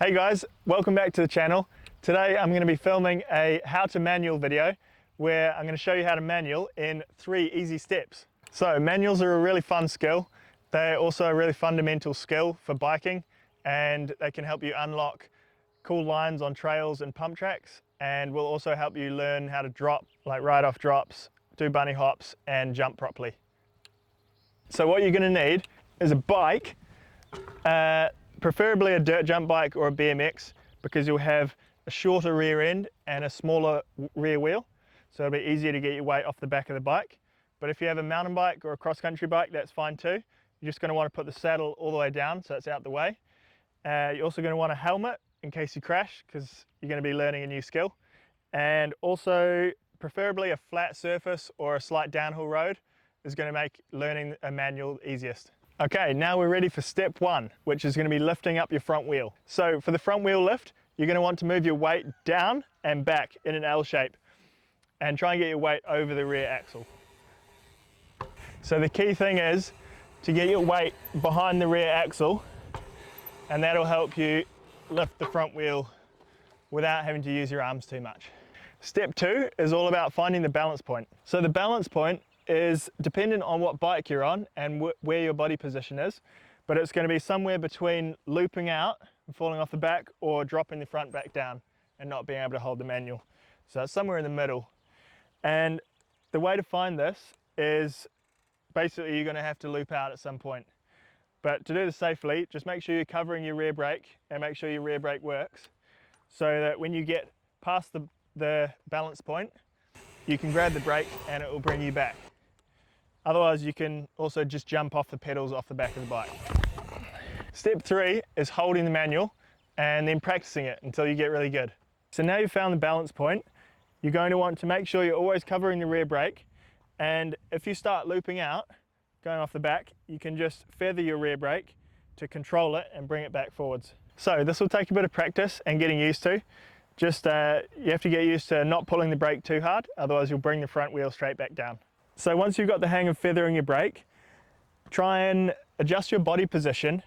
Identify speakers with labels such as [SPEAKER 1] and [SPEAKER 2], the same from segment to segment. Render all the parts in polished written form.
[SPEAKER 1] Hey guys, welcome back to the channel. Today I'm going to be filming a how to manual video where I'm going to show you how to manual in 3 easy steps. So manuals are a really fun skill. They're also a really fundamental skill for biking, and they can help you unlock cool lines on trails and pump tracks, and will also help you learn how to drop, like ride off drops, do bunny hops and jump properly. So what you're going to need is a bike, preferably a dirt jump bike or a BMX, because you'll have a shorter rear end and a smaller rear wheel, so it'll be easier to get your weight off the back of the bike. But if you have a mountain bike or a cross-country bike, that's fine too. You're just going to want to put the saddle all the way down so it's out the way. You're also going to want a helmet in case you crash, because you're going to be learning a new skill, and also preferably a flat surface or a slight downhill road is going to make learning a manual easiest. Okay, now we're ready for step 1, which is going to be lifting up your front wheel. So for the front wheel lift, you're going to want to move your weight down and back in an L shape and try and get your weight over the rear axle. So the key thing is to get your weight behind the rear axle, and that'll help you lift the front wheel without having to use your arms too much. Step 2 is all about finding the balance point. So the balance point is dependent on what bike you're on and where your body position is, but it's going to be somewhere between looping out and falling off the back or dropping the front back down and not being able to hold the manual. So it's somewhere in the middle. And the way to find this is basically you're going to have to loop out at some point. But to do this safely, just make sure you're covering your rear brake and make sure your rear brake works, so that when you get past the balance point, you can grab the brake and it will bring you back. Otherwise, you can also just jump off the pedals off the back of the bike. Step 3 is holding the manual and then practicing it until you get really good. So now you've found the balance point, you're going to want to make sure you're always covering the rear brake, and if you start looping out, going off the back, you can just feather your rear brake to control it and bring it back forwards. So this will take a bit of practice and getting used to. Just you have to get used to not pulling the brake too hard, otherwise you'll bring the front wheel straight back down. So once you've got the hang of feathering your brake, try and adjust your body position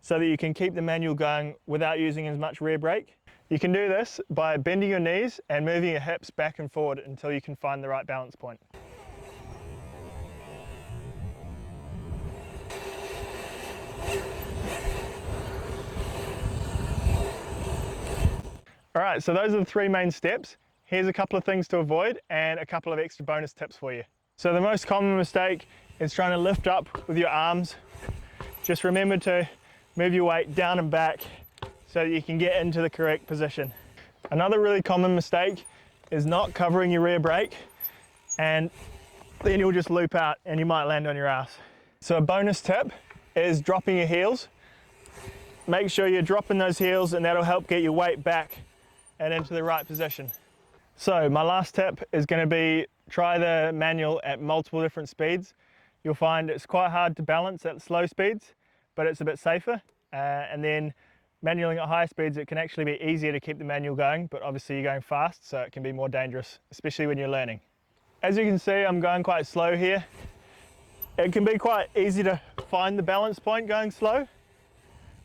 [SPEAKER 1] so that you can keep the manual going without using as much rear brake. You can do this by bending your knees and moving your hips back and forward until you can find the right balance point. Alright, so those are the 3 main steps. Here's a couple of things to avoid and a couple of extra bonus tips for you. So the most common mistake is trying to lift up with your arms. Just remember to move your weight down and back so that you can get into the correct position. Another really common mistake is not covering your rear brake, and then you'll just loop out and you might land on your ass. So a bonus tip is dropping your heels. Make sure you're dropping those heels, and that'll help get your weight back and into the right position. So my last tip is going to be try the manual at multiple different speeds. You'll find it's quite hard to balance at slow speeds, but it's a bit safer. And then manualing at higher speeds, it can actually be easier to keep the manual going, but obviously you're going fast, so it can be more dangerous, especially when you're learning. As you can see, I'm going quite slow here. It can be quite easy to find the balance point going slow,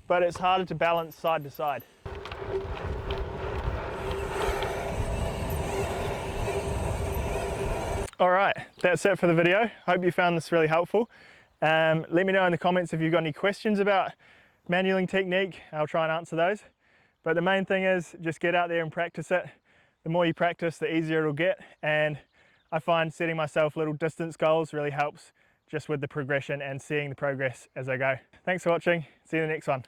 [SPEAKER 1] but it's harder to balance side to side. Alright, that's it for the video. Hope you found this really helpful. Let me know in the comments if you've got any questions about manualing technique. I'll try and answer those. But the main thing is just get out there and practice it. The more you practice, the easier it'll get. And I find setting myself little distance goals really helps just with the progression and seeing the progress as I go. Thanks for watching. See you in the next one.